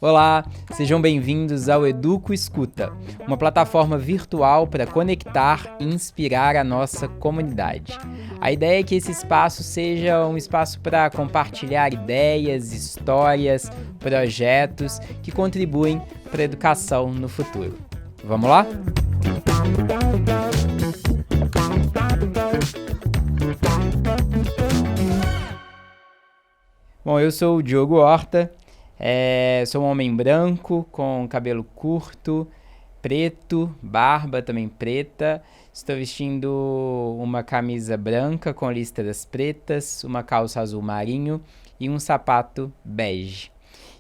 Olá, sejam bem-vindos ao Educo Escuta, uma plataforma virtual para conectar e inspirar a nossa comunidade. A ideia é que esse espaço seja um espaço para compartilhar ideias, histórias, projetos que contribuem para a educação no futuro. Vamos lá? Bom, eu sou o Diogo Horta. Sou um homem branco, com cabelo curto, preto, barba também preta. Estou vestindo uma camisa branca com listras pretas, uma calça azul marinho e um sapato bege.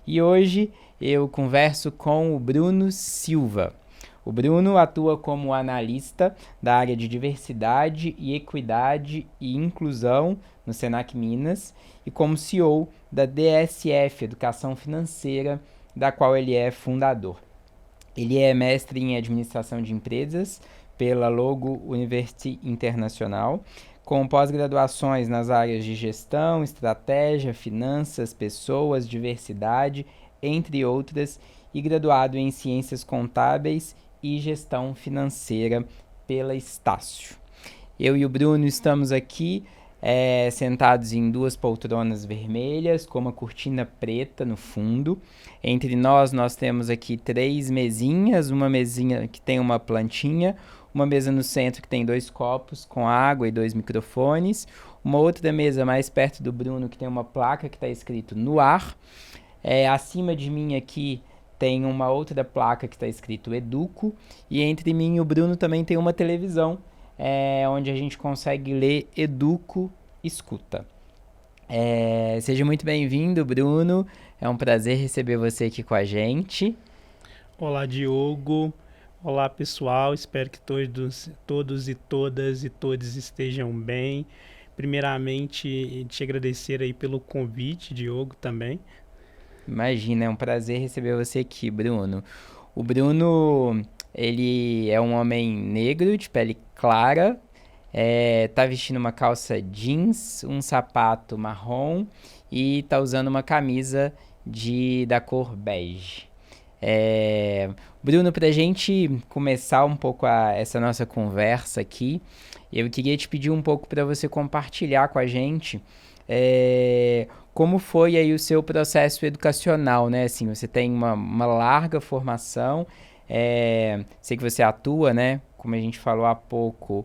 E hoje eu converso com o Bruno Silva. O Bruno atua como analista da área de diversidade e equidade e inclusão no Senac Minas e como CEO da DSF, Educação Financeira, da qual ele é fundador. Ele é mestre em administração de empresas pela Logo University Internacional, com pós-graduações nas áreas de gestão, estratégia, finanças, pessoas, diversidade, entre outras, e graduado em ciências contábeis e gestão financeira pela Estácio. Eu e o Bruno estamos aqui sentados em duas poltronas vermelhas com uma cortina preta no fundo. Entre nós temos aqui 3 mesinhas, uma mesinha que tem uma plantinha, uma mesa no centro que tem 2 copos com água e 2 microfones, uma outra mesa mais perto do Bruno que tem uma placa que está escrito no ar. Acima de mim aqui tem uma outra placa que está escrito Educo, e entre mim e o Bruno também tem uma televisão, onde a gente consegue ler Educo Escuta. Seja muito bem-vindo, Bruno. É um prazer receber você aqui com a gente. Olá, Diogo. Olá, pessoal. Espero que todos e todos estejam bem. Primeiramente, te agradecer aí pelo convite, Diogo, também. Imagina, é um prazer receber você aqui, Bruno. O Bruno, ele é um homem negro, de pele clara, tá vestindo uma calça jeans, um sapato marrom e tá usando uma camisa da cor bege. Bruno, pra gente começar um pouco essa nossa conversa aqui, eu queria te pedir um pouco para você compartilhar com a gente como foi aí o seu processo educacional, né? Assim, você tem uma larga formação, sei que você atua, né? Como a gente falou há pouco,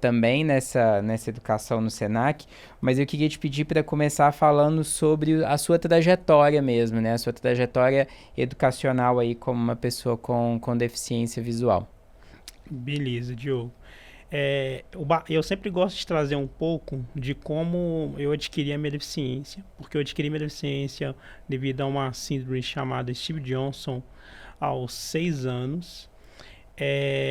também nessa educação no Senac, mas eu queria te pedir para começar falando sobre a sua trajetória mesmo, né? A sua trajetória educacional aí como uma pessoa com deficiência visual. Beleza, Diogo. Eu sempre gosto de trazer um pouco de como eu adquiri a minha deficiência, porque eu adquiri minha deficiência devido a uma síndrome chamada Steve Johnson aos 6 anos.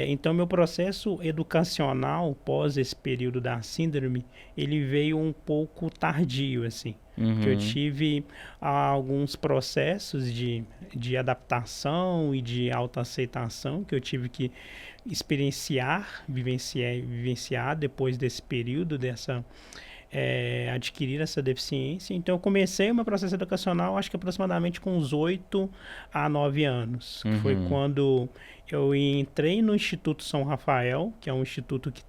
Então, meu processo educacional pós esse período da síndrome, ele veio um pouco tardio, assim. Que eu Uhum, tive alguns processos de adaptação e de autoaceitação que eu tive que vivenciar depois desse período, adquirir essa deficiência. Então, eu comecei o meu processo educacional, acho que aproximadamente com uns 8 a 9 anos, que foi uhum, quando eu entrei no Instituto São Rafael, que é um instituto que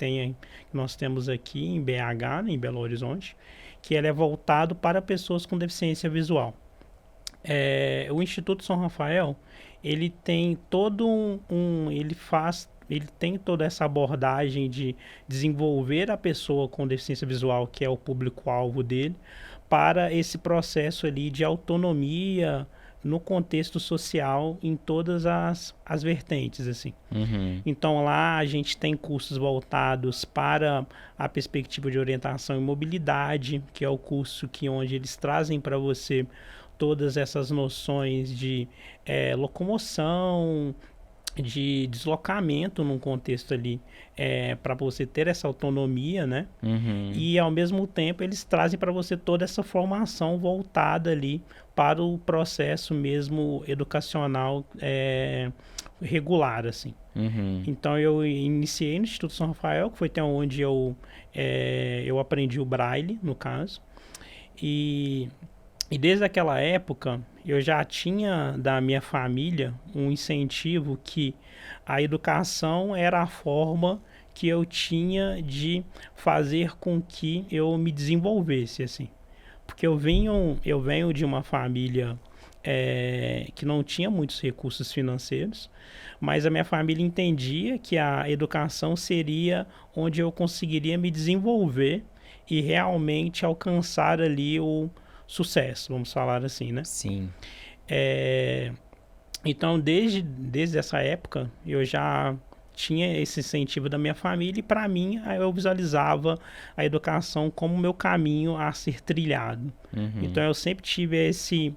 nós temos aqui em BH, né, em Belo Horizonte, que ele é voltado para pessoas com deficiência visual. O Instituto São Rafael, ele tem ele tem toda essa abordagem de desenvolver a pessoa com deficiência visual, que é o público-alvo dele, para esse processo ali de autonomia no contexto social em todas as vertentes, assim. uhum, Então lá a gente tem cursos voltados para a perspectiva de orientação e mobilidade, que é o curso onde eles trazem para você todas essas noções de locomoção, de deslocamento num contexto ali, para você ter essa autonomia, né? uhum, E ao mesmo tempo eles trazem para você toda essa formação voltada ali para o processo mesmo educacional regular, assim. uhum, Então eu iniciei no Instituto São Rafael, que foi até onde eu aprendi o Braille, no caso. E E desde aquela época, eu já tinha da minha família um incentivo que a educação era a forma que eu tinha de fazer com que eu me desenvolvesse, assim. Porque eu venho de uma família que não tinha muitos recursos financeiros, mas a minha família entendia que a educação seria onde eu conseguiria me desenvolver e realmente alcançar ali o sucesso, vamos falar assim, né? Sim. É, então, desde essa época, eu já tinha esse incentivo da minha família e, para mim, eu visualizava a educação como meu caminho a ser trilhado. Uhum. Então, eu sempre tive esse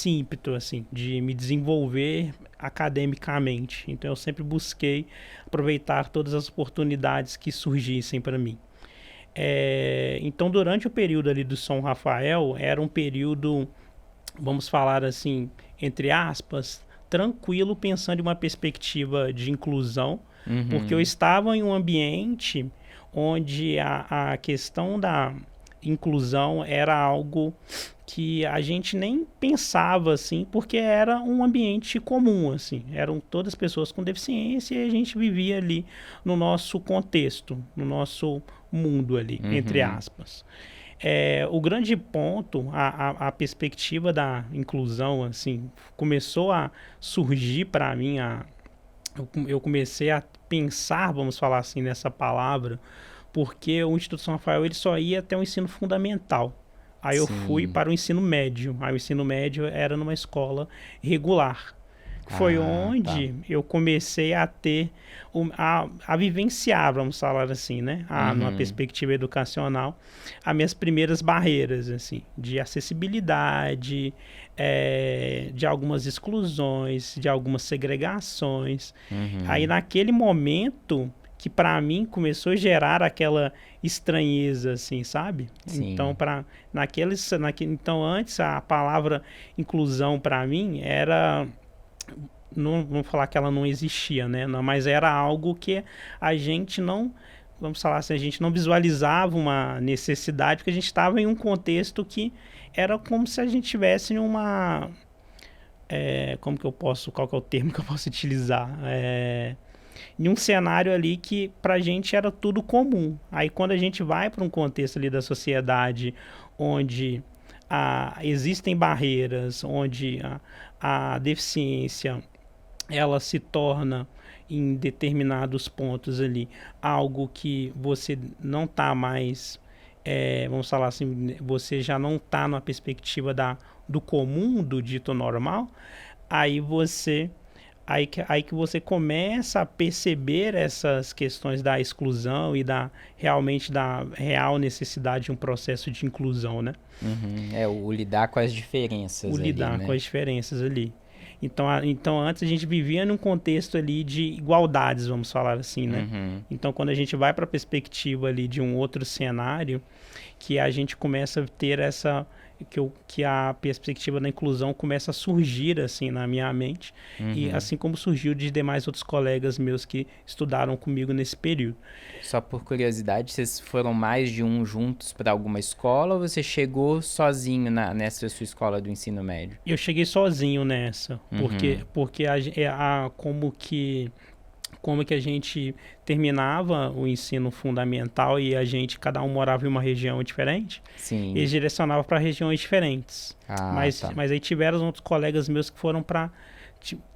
ímpeto, assim, de me desenvolver academicamente. Então, eu sempre busquei aproveitar todas as oportunidades que surgissem para mim. Então, durante o período ali do São Rafael, era um período, vamos falar assim, entre aspas, tranquilo, pensando em uma perspectiva de inclusão, porque eu Uhum. estava em um ambiente onde a questão da inclusão era algo que a gente nem pensava assim, porque era um ambiente comum, assim, eram todas pessoas com deficiência e a gente vivia ali no nosso contexto, no nosso mundo ali, entre Uhum. aspas. O grande ponto, a perspectiva da inclusão, assim, começou a surgir para mim, eu comecei a pensar, vamos falar assim, nessa palavra, porque o Instituto São Rafael ele só ia até o ensino fundamental. Aí eu fui Sim. para o ensino médio. Aí o ensino médio era numa escola regular. Foi Ah, tá. onde eu comecei a ter, a vivenciar, vamos falar assim, né? Numa Uhum. perspectiva educacional, as minhas primeiras barreiras, assim, de acessibilidade, de algumas exclusões, de algumas segregações. Aí Uhum. naquele momento que para mim começou a gerar aquela estranheza, assim, sabe? Então, Sim. então antes a palavra inclusão para mim era, não vamos falar que ela não existia, né? Não, mas era algo que a gente não, vamos falar assim, a gente não visualizava uma necessidade, porque a gente estava em um contexto que era como se a gente tivesse em uma, como que eu posso, qual que é o termo que eu posso utilizar? Em um cenário ali que pra gente era tudo comum. Aí quando a gente vai para um contexto ali da sociedade onde existem barreiras, onde a deficiência ela se torna em determinados pontos ali algo que você não está mais, vamos falar assim, você já não está na perspectiva do comum, do dito normal, aí você aí que você começa a perceber essas questões da exclusão e realmente da real necessidade de um processo de inclusão, né? Uhum. É o lidar com as O diferenças ali, lidar com né? as diferenças ali. Então antes a gente vivia num contexto ali de igualdades, vamos falar assim, né? Uhum. Então quando a gente vai para a perspectiva ali de um outro cenário, que a gente começa a ter que a perspectiva da inclusão começa a surgir assim na minha mente, e Uhum. assim como surgiu de demais outros colegas meus que estudaram comigo nesse período. Só por curiosidade, vocês foram mais de um juntos para alguma escola ou você chegou sozinho nessa sua escola do ensino médio? Eu cheguei sozinho nessa, Uhum. porque como que a gente terminava o ensino fundamental e cada um morava em uma região diferente, Sim. eles direcionavam para regiões diferentes. Ah, Mas, tá. mas aí tiveram outros colegas meus que foram para.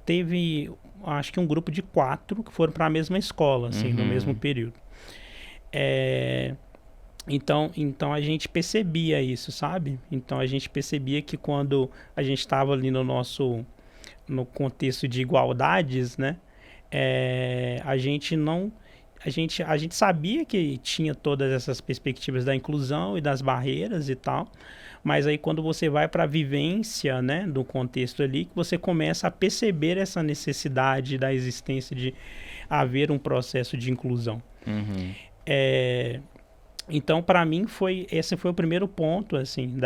Teve, acho que um grupo de 4 que foram para a mesma escola, assim, no mesmo Uhum. período. É, então a gente percebia isso, sabe? Então a gente percebia que quando a gente estava ali no contexto de igualdades, né? A gente não a gente sabia que tinha todas essas perspectivas da inclusão e das barreiras e tal, mas aí quando você vai para a vivência, né, do contexto ali, que você começa a perceber essa necessidade da existência de haver um processo de inclusão. Uhum. Então, para mim esse foi o primeiro ponto assim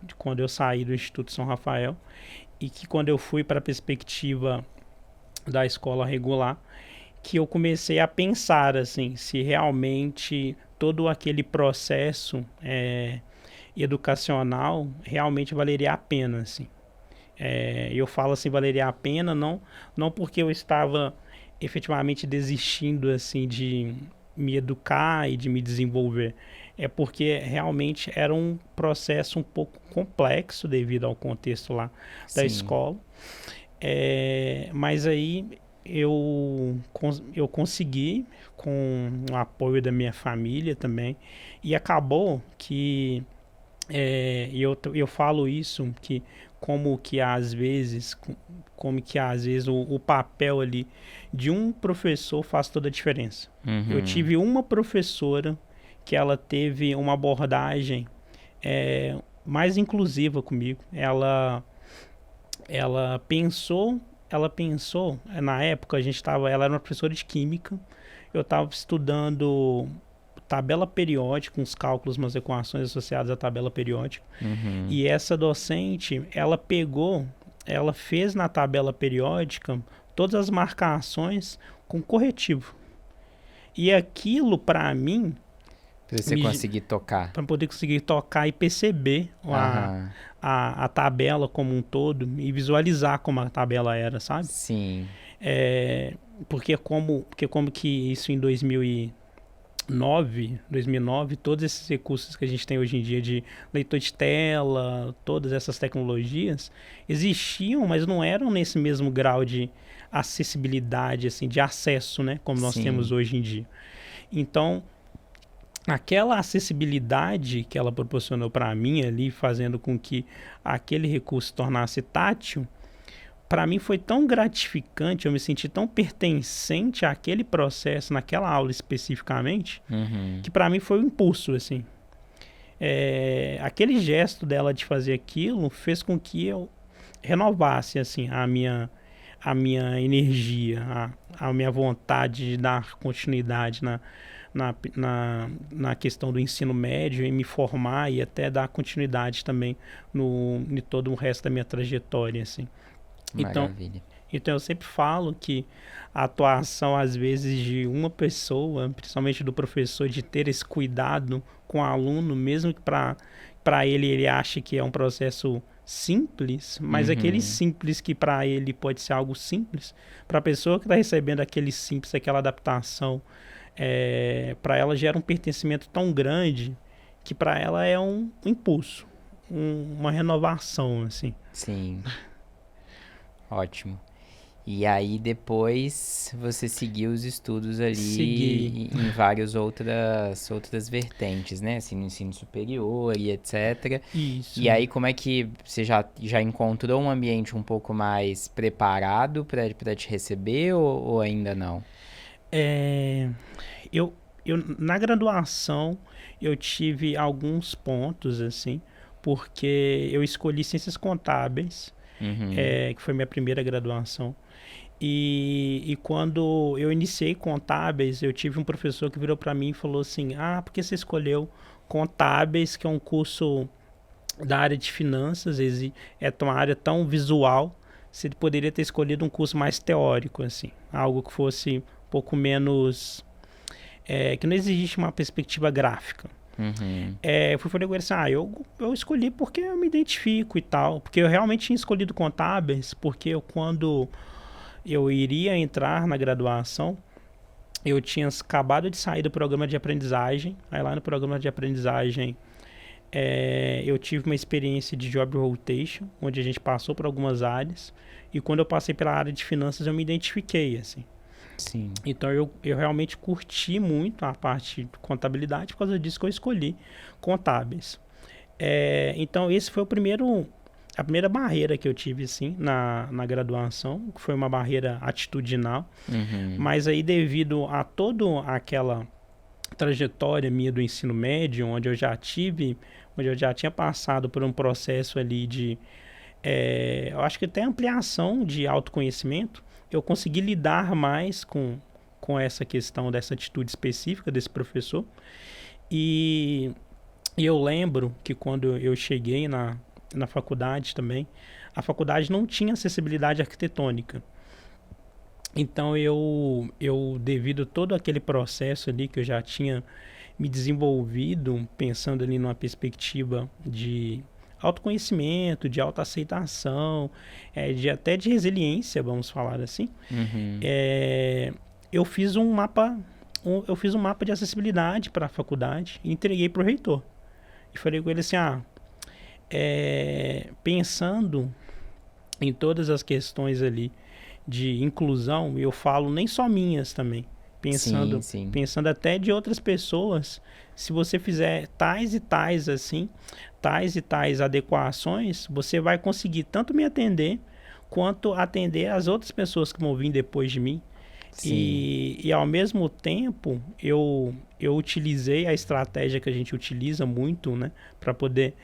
de quando eu saí do Instituto São Rafael, e que quando eu fui para a perspectiva da escola regular, que eu comecei a pensar assim, se realmente todo aquele processo educacional, realmente valeria a pena, assim. Eu falo assim, valeria a pena, não porque eu estava efetivamente desistindo assim de me educar e de me desenvolver, é porque realmente era um processo um pouco complexo devido ao contexto lá da Sim. escola. Mas aí eu consegui com o apoio da minha família também, e acabou que eu falo isso que como que às vezes o papel ali de um professor faz toda a diferença. Eu Uhum. tive uma professora que ela teve uma abordagem mais inclusiva comigo. Ela pensou, na época ela era uma professora de química, eu estava estudando tabela periódica, uns cálculos, umas equações associadas à tabela periódica. Uhum. E essa docente, ela fez na tabela periódica todas as marcações com corretivo. E aquilo, para mim, Pra você conseguir tocar. para poder conseguir tocar e perceber Aham. a tabela como um todo e visualizar como a tabela era, sabe? Sim. É, porque como que isso em 2009, todos esses recursos que a gente tem hoje em dia de leitor de tela, todas essas tecnologias existiam, mas não eram nesse mesmo grau de acessibilidade, assim, de acesso, né, como nós temos Sim. hoje em dia. Então, aquela acessibilidade que ela proporcionou para mim ali, fazendo com que aquele recurso se tornasse tátil, para mim foi tão gratificante, eu me senti tão pertencente àquele processo, naquela aula especificamente, Uhum. que para mim foi um impulso, assim. Aquele gesto dela de fazer aquilo fez com que eu renovasse, assim, a minha energia, a minha vontade de dar continuidade na questão do ensino médio e me formar e até dar continuidade também em todo o resto da minha trajetória, assim. Então, Maravilha. então eu sempre falo que a atuação, às vezes, de uma pessoa, principalmente do professor, de ter esse cuidado com o aluno, mesmo que para ele ache que é um processo simples, mas aquele Uhum. simples que para ele pode ser algo simples, para a pessoa que está recebendo aquele simples, aquela adaptação, para ela gera um pertencimento tão grande que para ela é um impulso, uma renovação, assim. Sim. Ótimo. E aí depois você seguiu os estudos Seguir ali em várias outras vertentes, né? Assim, no ensino superior e etc. isso. E aí como é que você já encontrou um ambiente um pouco mais preparado para te receber ou ainda não? É, eu, na graduação, eu tive alguns pontos, assim, porque eu escolhi ciências contábeis, Uhum. que foi minha primeira graduação. E quando eu iniciei contábeis, eu tive um professor que virou para mim e falou assim: Ah, por que você escolheu contábeis, que é um curso da área de finanças, uma área tão visual? Você poderia ter escolhido um curso mais teórico, assim, algo que fosse um pouco menos que não existe uma perspectiva gráfica. Uhum. Eu fui falei com ele assim, eu escolhi porque eu me identifico e tal, porque eu realmente tinha escolhido contábeis, porque quando eu iria entrar na graduação, eu tinha acabado de sair do programa de aprendizagem, aí lá no programa de aprendizagem eu tive uma experiência de job rotation, onde a gente passou por algumas áreas, e quando eu passei pela área de finanças eu me identifiquei, assim. Sim. Então eu realmente curti muito a parte de contabilidade, por causa disso que eu escolhi contábeis. Então esse foi a primeira barreira que eu tive assim na graduação, que foi uma barreira atitudinal, Uhum. mas aí devido a toda aquela trajetória minha do ensino médio, onde eu já tinha passado por um processo ali eu acho que até ampliação de autoconhecimento, eu consegui lidar mais com essa questão dessa atitude específica desse professor. E, e eu lembro que quando eu cheguei na faculdade também, a faculdade não tinha acessibilidade arquitetônica. Então devido a todo aquele processo ali que eu já tinha me desenvolvido pensando ali numa perspectiva de autoconhecimento, de autoaceitação, até de resiliência, vamos falar assim. Uhum. Eu fiz eu fiz um mapa de acessibilidade para a faculdade e entreguei para o reitor. E falei com ele assim, pensando em todas as questões ali de inclusão, eu falo nem só minhas também, Sim, sim. pensando até de outras pessoas, se você fizer tais e tais assim, tais e tais adequações, você vai conseguir tanto me atender quanto atender as outras pessoas que vão vir depois de mim. Sim. E ao mesmo tempo, eu utilizei a estratégia que a gente utiliza muito, né? Para poder.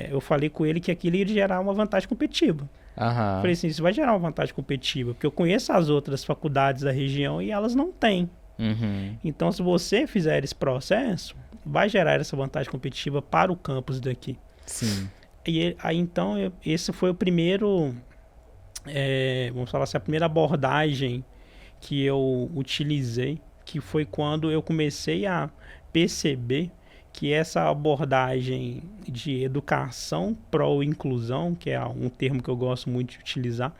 Eu falei com ele que aquilo ia gerar uma vantagem competitiva. Aham. Falei assim: isso vai gerar uma vantagem competitiva, porque eu conheço as outras faculdades da região e elas não têm. Uhum. Então, se você fizer esse processo, vai gerar essa vantagem competitiva para o campus daqui. Sim. E aí, então, esse foi o primeiro. Vamos falar assim, a primeira abordagem que eu utilizei, que foi quando eu comecei a perceber que essa abordagem de educação pró-inclusão, que é um termo que eu gosto muito de utilizar,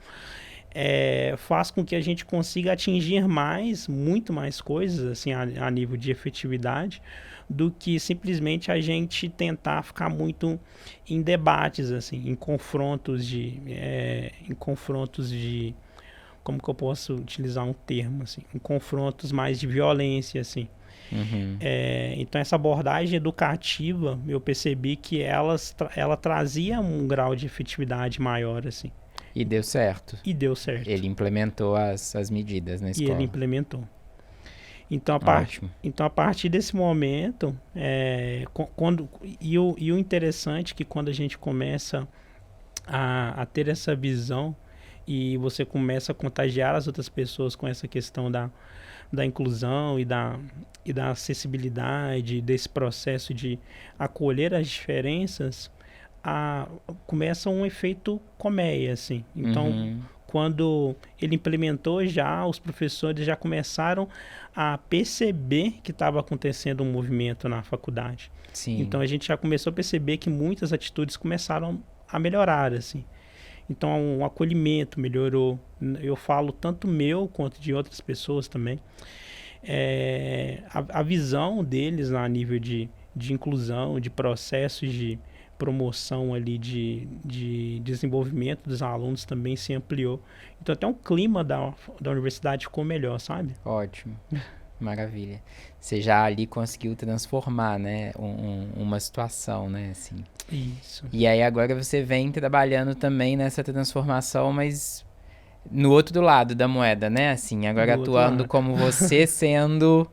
faz com que a gente consiga atingir muito mais coisas assim a nível de efetividade, do que simplesmente a gente tentar ficar muito em debates, assim, em confrontos de como que eu posso utilizar um termo, assim, em confrontos mais de violência, assim. Uhum. Então essa abordagem educativa, eu percebi que ela trazia um grau de efetividade maior, assim. E deu certo. E deu certo. Ele implementou as medidas na E ele escola. implementou. Ótimo. Então, a partir desse momento, o interessante é que quando a gente começa a ter essa visão e você começa a contagiar as outras pessoas com essa questão da inclusão e da acessibilidade, desse processo de acolher as diferenças, começa um efeito colmeia, assim. Então, Uhum. quando ele implementou já, os professores já começaram a perceber que estava acontecendo um movimento na faculdade. Sim. Então, a gente já começou a perceber que muitas atitudes começaram a melhorar, assim. Então, o acolhimento melhorou. Eu falo tanto meu quanto de outras pessoas também. A visão deles a nível de inclusão, de processos de promoção ali de desenvolvimento dos alunos também se ampliou. Então, até o clima da universidade ficou melhor, sabe? Ótimo. Maravilha. Você já ali conseguiu transformar, né, uma situação, né, assim. Isso. E aí agora você vem trabalhando também nessa transformação, mas no outro lado da moeda, né, assim, agora Do outro atuando lado. como você sendo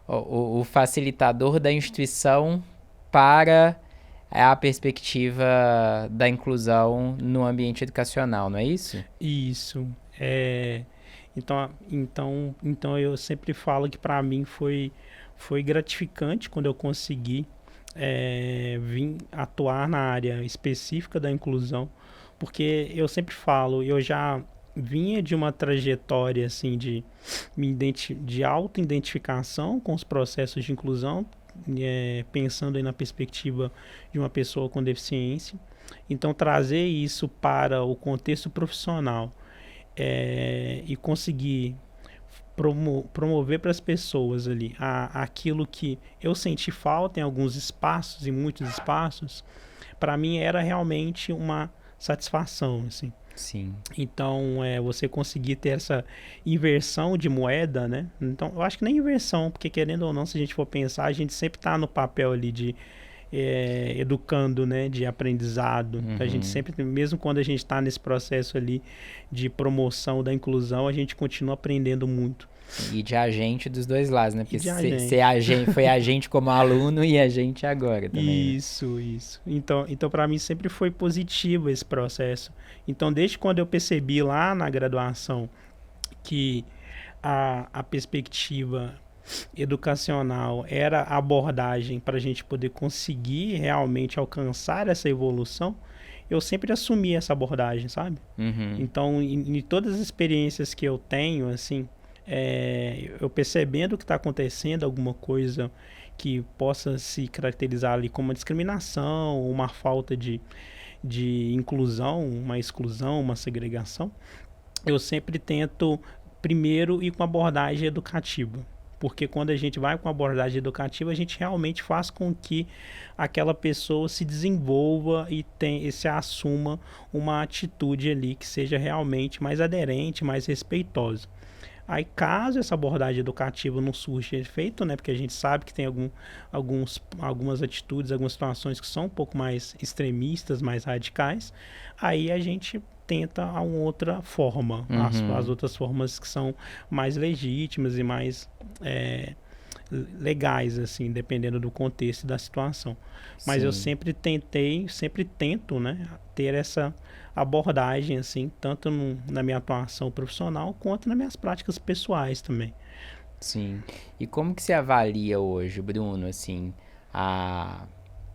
o facilitador da instituição para a perspectiva da inclusão no ambiente educacional, não é isso? Isso. Então eu sempre falo que para mim foi gratificante quando eu consegui vir atuar na área específica da inclusão, porque eu sempre falo, eu já vinha de uma trajetória assim de auto-identificação com os processos de inclusão, pensando aí na perspectiva de uma pessoa com deficiência. Então trazer isso para o contexto profissional e conseguir promover para as pessoas ali aquilo que eu senti falta em alguns espaços, em muitos espaços, para mim era realmente uma satisfação, assim. Sim. Então, você conseguir ter essa inversão de moeda, né? Então, eu acho que nem inversão, porque querendo ou não, se a gente for pensar, a gente sempre está no papel ali de educando, né, de aprendizado. Uhum. Então, a gente sempre, mesmo quando a gente está nesse processo ali de promoção da inclusão, a gente continua aprendendo muito. E de agente dos dois lados, né? Porque foi agente como aluno e agente agora também. Isso, isso. Então para mim sempre foi positivo esse processo. Então, desde quando eu percebi lá na graduação que a perspectiva educacional era a abordagem para a gente poder conseguir realmente alcançar essa evolução, eu sempre assumi essa abordagem, sabe? Uhum. Então, em todas as experiências que eu tenho, assim, eu percebendo que está acontecendo alguma coisa que possa se caracterizar ali como uma discriminação, uma falta de inclusão, uma exclusão, uma segregação, eu sempre tento primeiro ir com abordagem educativa. Porque quando a gente vai com abordagem educativa, a gente realmente faz com que aquela pessoa se desenvolva e se assuma uma atitude ali que seja realmente mais aderente, mais respeitosa. Aí, caso essa abordagem educativa não surja efeito, né, porque a gente sabe que tem algumas atitudes, algumas situações que são um pouco mais extremistas, mais radicais, aí a gente tenta a uma outra forma, as outras formas que são mais legítimas e mais legais, assim, dependendo do contexto e da situação. Mas eu Sim. sempre tento, né, ter essa abordagem, assim, tanto na minha atuação profissional quanto nas minhas práticas pessoais também. Sim. E como que você avalia hoje, Bruno, assim, a,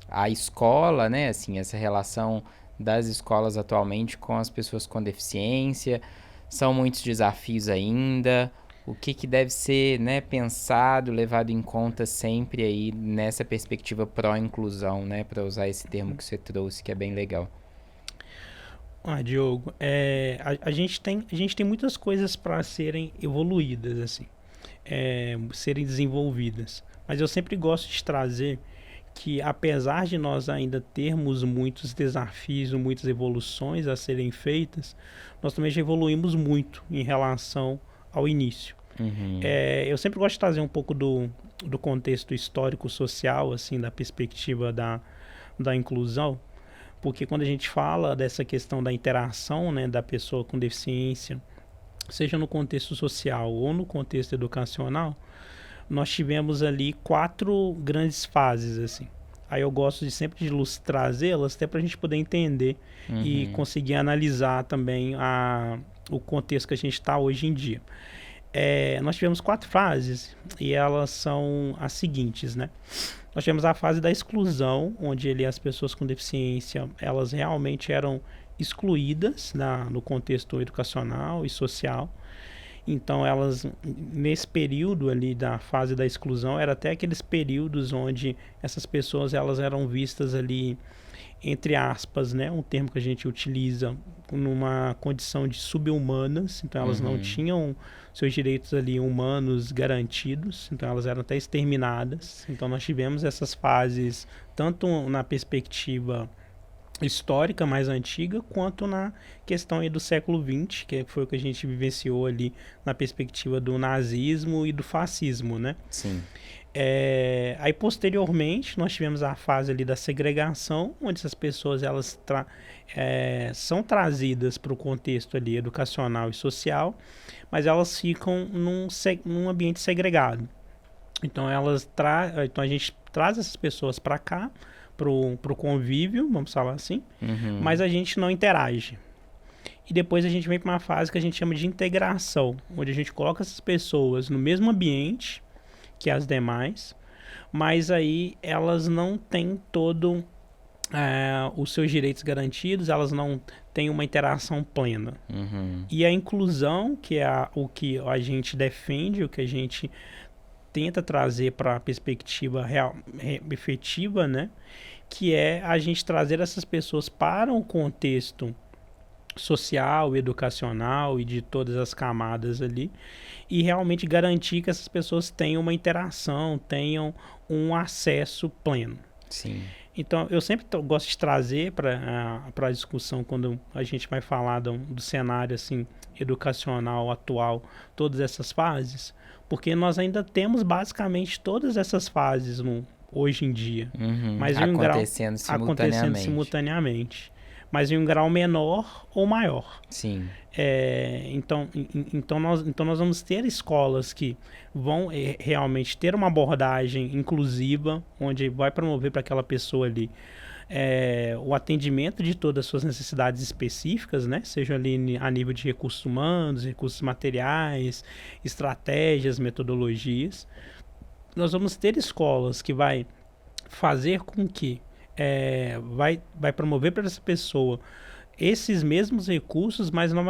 a escola, né, assim, essa relação das escolas atualmente com as pessoas com deficiência? São muitos desafios ainda. O que que deve ser, né, pensado, levado em conta sempre aí nessa perspectiva pró-inclusão, né, para usar esse termo que você trouxe, que é bem legal. Diogo, a gente tem muitas coisas para serem evoluídas, assim, serem desenvolvidas. Mas eu sempre gosto de trazer que, apesar de nós ainda termos muitos desafios, muitas evoluções a serem feitas, nós também já evoluímos muito em relação ao início. Uhum. Eu sempre gosto de trazer um pouco do contexto histórico-social, assim, da perspectiva da inclusão, porque quando a gente fala dessa questão da interação, né, da pessoa com deficiência, seja no contexto social ou no contexto educacional, nós tivemos ali 4 grandes fases, assim. Aí eu gosto de sempre de trazê-las até para a gente poder entender e Uhum. conseguir analisar também o contexto que a gente está hoje em dia. Nós tivemos 4 fases e elas são as seguintes, né? Nós tivemos a fase da exclusão, onde as pessoas com deficiência, elas realmente eram excluídas no contexto educacional e social. Então, elas, nesse período ali da fase da exclusão, era até aqueles períodos onde essas pessoas elas eram vistas ali, entre aspas, né, um termo que a gente utiliza, numa condição de subhumanas. Então, elas não Uhum. tinham seus direitos ali humanos garantidos. Então, elas eram até exterminadas. Então, nós tivemos essas fases tanto na perspectiva histórica mais antiga, quanto na questão aí do século XX, que foi o que a gente vivenciou ali na perspectiva do nazismo e do fascismo, né? Sim. Aí posteriormente nós tivemos a fase ali da segregação, onde essas pessoas são trazidas para o contexto ali educacional e social, mas elas ficam num ambiente segregado. Então então a gente traz essas pessoas para cá, pro convívio, vamos falar assim, Uhum. mas a gente não interage. E depois a gente vem para uma fase que a gente chama de integração, onde a gente coloca essas pessoas no mesmo ambiente que as demais, mas aí elas não têm todo os seus direitos garantidos, elas não têm uma interação plena. Uhum. E a inclusão, que é o que a gente defende, o que a gente tenta trazer para a perspectiva real, efetiva, né? Que é a gente trazer essas pessoas para um contexto social, educacional e de todas as camadas ali, e realmente garantir que essas pessoas tenham uma interação, tenham um acesso pleno. Sim. Então, eu sempre gosto de trazer para a discussão, quando a gente vai falar do cenário assim, educacional atual, todas essas fases, porque nós ainda temos basicamente todas essas fases hoje em dia, Uhum. mas em um grau Acontecendo acontecendo simultaneamente. simultaneamente, mas em um grau menor ou maior. Sim. Então nós vamos ter escolas que vão realmente ter uma abordagem inclusiva, onde vai promover para aquela pessoa ali o atendimento de todas as suas necessidades específicas, né? Seja ali a nível de recursos humanos, recursos materiais, estratégias, metodologias. Nós vamos ter escolas que vai fazer com que vai promover para essa pessoa esses mesmos recursos, mas não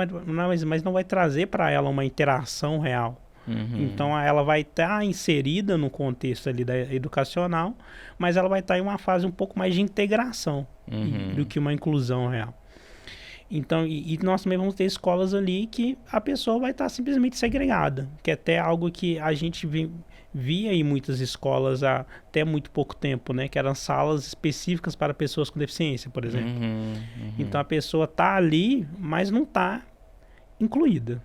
vai trazer para ela uma interação real. Uhum. Então ela vai estar inserida no contexto ali da educacional, mas ela vai estar em uma fase um pouco mais de integração do Uhum. que uma inclusão real. Então, e nós também vamos ter escolas ali que a pessoa vai estar simplesmente segregada, que é até algo que a gente via em muitas escolas há até muito pouco tempo, né? Que eram salas específicas para pessoas com deficiência, por exemplo. Uhum. Então Uhum. a pessoa está ali, mas não está incluída.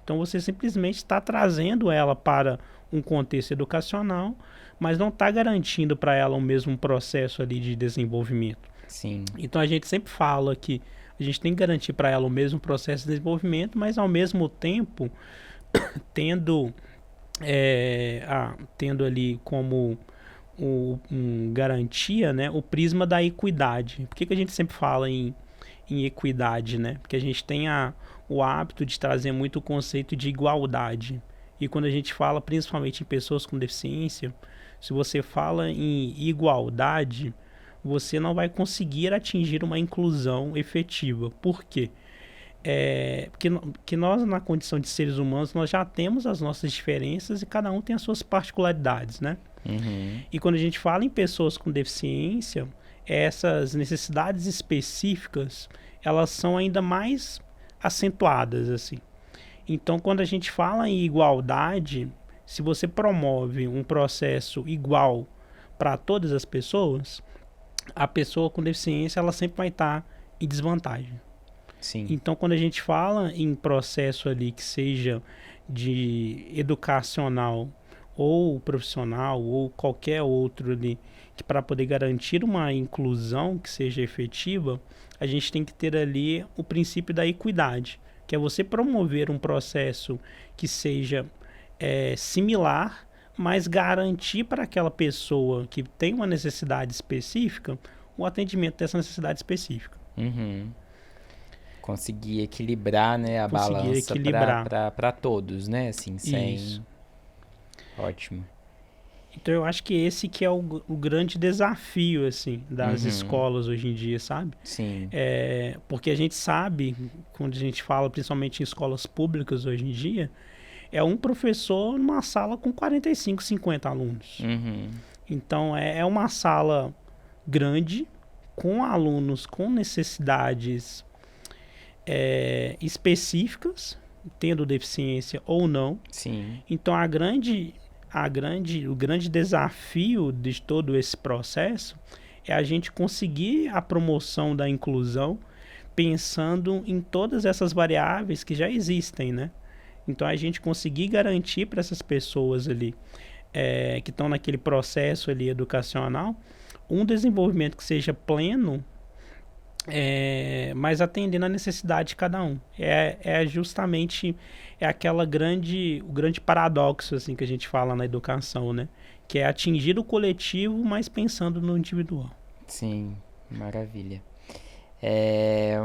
Então você simplesmente está trazendo ela para um contexto educacional, mas não está garantindo para ela o mesmo processo ali de desenvolvimento. Sim. Então a gente sempre fala que a gente tem que garantir para ela o mesmo processo de desenvolvimento, mas ao mesmo tempo tendo, tendo ali como garantia, né, o prisma da equidade. Por que a gente sempre fala em equidade, né? Porque a gente tem o hábito de trazer muito o conceito de igualdade. E quando a gente fala principalmente em pessoas com deficiência, se você fala em igualdade, você não vai conseguir atingir uma inclusão efetiva. Por quê? Porque nós, na condição de seres humanos, nós já temos as nossas diferenças e cada um tem as suas particularidades, né? Uhum. E quando a gente fala em pessoas com deficiência, essas necessidades específicas, elas são ainda mais acentuadas, assim. Então, quando a gente fala em igualdade, se você promove um processo igual para todas as pessoas, a pessoa com deficiência, ela sempre vai estar em desvantagem. Sim. Então, quando a gente fala em processo ali que seja de educacional ou profissional ou qualquer outro ali, que para poder garantir uma inclusão que seja efetiva, a gente tem que ter ali o princípio da equidade, que é você promover um processo que seja similar, mas garantir para aquela pessoa que tem uma necessidade específica o atendimento dessa necessidade específica. Uhum. Conseguir equilibrar, né, a Conseguir balança equilibrar para todos, né? Assim, isso. sem. Ótimo. Então eu acho que esse que é o grande desafio assim das Uhum. escolas hoje em dia, sabe? Sim. Porque a gente sabe, quando a gente fala principalmente em escolas públicas hoje em dia, é um professor numa sala com 45, 50 alunos. Uhum. Então é uma sala grande, com alunos com necessidades específicas, tendo deficiência ou não. Sim. Então o grande desafio de todo esse processo é a gente conseguir a promoção da inclusão pensando em todas essas variáveis que já existem, né? Então a gente conseguir garantir para essas pessoas ali que estão naquele processo ali educacional um desenvolvimento que seja pleno, mas atendendo à necessidade de cada um. Justamente o grande paradoxo assim que a gente fala na educação, né? Que é atingir o coletivo, mas pensando no individual. Sim. Maravilha.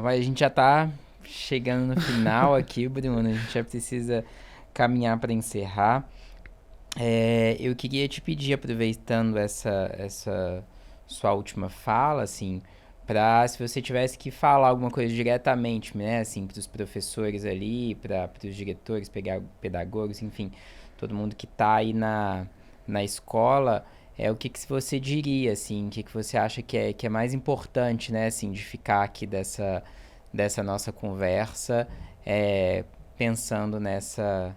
Mas a gente já tá chegando no final aqui, Bruno. A gente já precisa caminhar para encerrar. Eu queria te pedir, aproveitando essa sua última fala, assim, para se você tivesse que falar alguma coisa diretamente, né, assim, para os professores ali, para os diretores, pedagogos, enfim, todo mundo que está aí na escola, o que você diria, assim, o que você acha que é mais importante, né, assim, de ficar aqui dessa nossa conversa, pensando nessa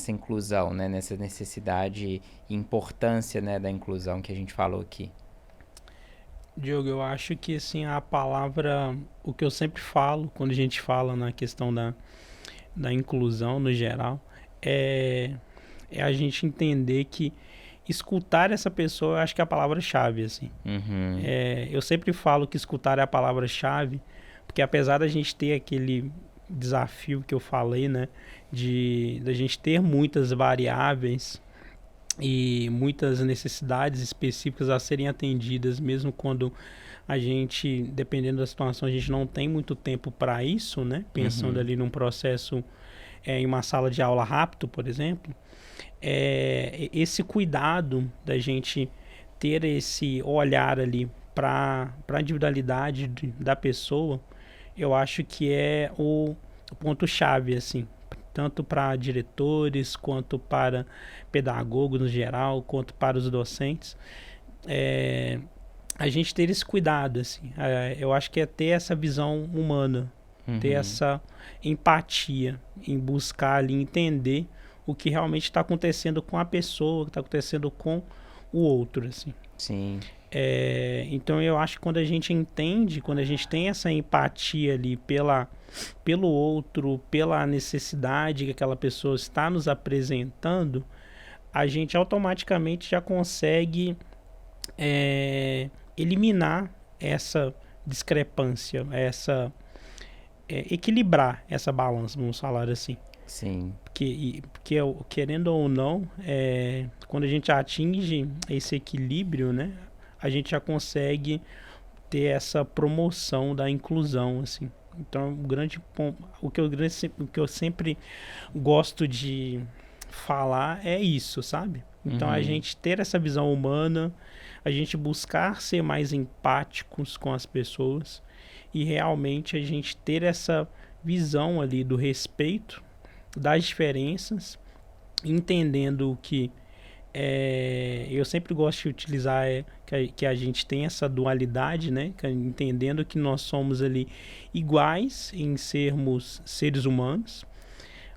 inclusão, né? Nessa necessidade e importância, né, da inclusão que a gente falou aqui. Diogo, eu acho que assim a palavra, o que eu sempre falo quando a gente fala na questão da inclusão no geral, é, é a gente entender que escutar essa pessoa, eu acho que é a palavra-chave, assim. Uhum. Eu sempre falo que escutar é a palavra-chave, porque apesar da gente ter aquele desafio que eu falei, né, de da gente ter muitas variáveis e muitas necessidades específicas a serem atendidas, mesmo quando a gente, dependendo da situação, a gente não tem muito tempo para isso, né? Pensando Uhum. ali num processo em uma sala de aula rápido, por exemplo, esse cuidado da gente ter esse olhar ali para a individualidade da pessoa, eu acho que é o ponto-chave, assim, tanto para diretores, quanto para pedagogos no geral, quanto para os docentes, a gente ter esse cuidado, assim. Eu acho que é ter essa visão humana, ter essa empatia em buscar ali entender o que realmente está acontecendo com a pessoa, o que está acontecendo com o outro, assim. Sim. Então eu acho que quando a gente entende, quando a gente tem essa empatia ali pelo outro, pela necessidade que aquela pessoa está nos apresentando, a gente automaticamente já consegue eliminar essa discrepância, equilibrar essa balança, vamos falar assim. Sim. Porque querendo ou não, quando a gente atinge esse equilíbrio, né, a gente já consegue ter essa promoção da inclusão, assim. Então, o que eu sempre gosto de falar é isso, sabe? Então, a gente ter essa visão humana, a gente buscar ser mais empáticos com as pessoas e realmente a gente ter essa visão ali do respeito, das diferenças, entendendo que eu sempre gosto de utilizar que a gente tem essa dualidade, né? Entendendo que nós somos ali iguais em sermos seres humanos,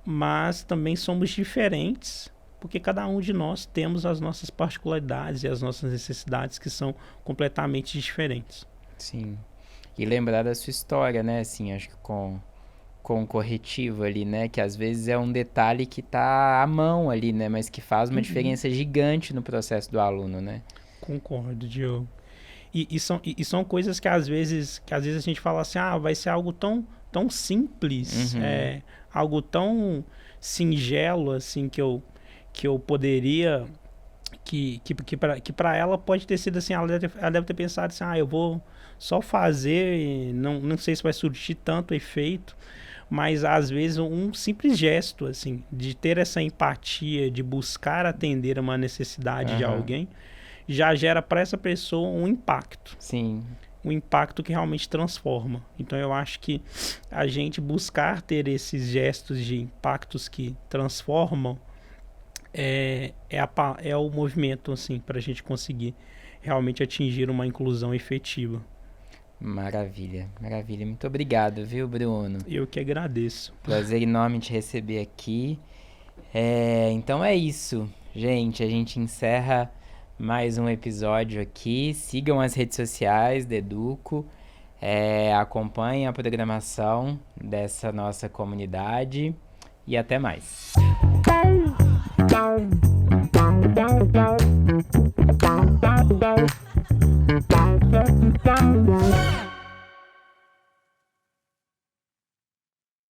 mas também somos diferentes, porque cada um de nós temos as nossas particularidades e as nossas necessidades que são completamente diferentes. Sim. E lembrar da sua história, né? Assim, acho que com o corretivo ali, né? Que às vezes é um detalhe que tá à mão ali, né? Mas que faz uma diferença gigante no processo do aluno, né? Concordo, Diogo. E são coisas que às vezes a gente fala assim, vai ser algo tão simples, algo tão singelo, assim, que eu poderia... Que para ela pode ter sido assim, ela deve ter pensado assim, eu vou só fazer, não sei se vai surtir tanto efeito, mas às vezes um simples gesto, assim, de ter essa empatia, de buscar atender uma necessidade de alguém, já gera para essa pessoa um impacto. Sim. Um impacto que realmente transforma. Então eu acho que a gente buscar ter esses gestos de impactos que transformam é o movimento, assim, para a gente conseguir realmente atingir uma inclusão efetiva. Maravilha, maravilha. Muito obrigado, viu, Bruno? Eu que agradeço. Prazer enorme te receber aqui. Então é isso, gente. A gente encerra mais um episódio aqui. Sigam as redes sociais da Educo. Acompanhem a programação dessa nossa comunidade. E até mais. Bye.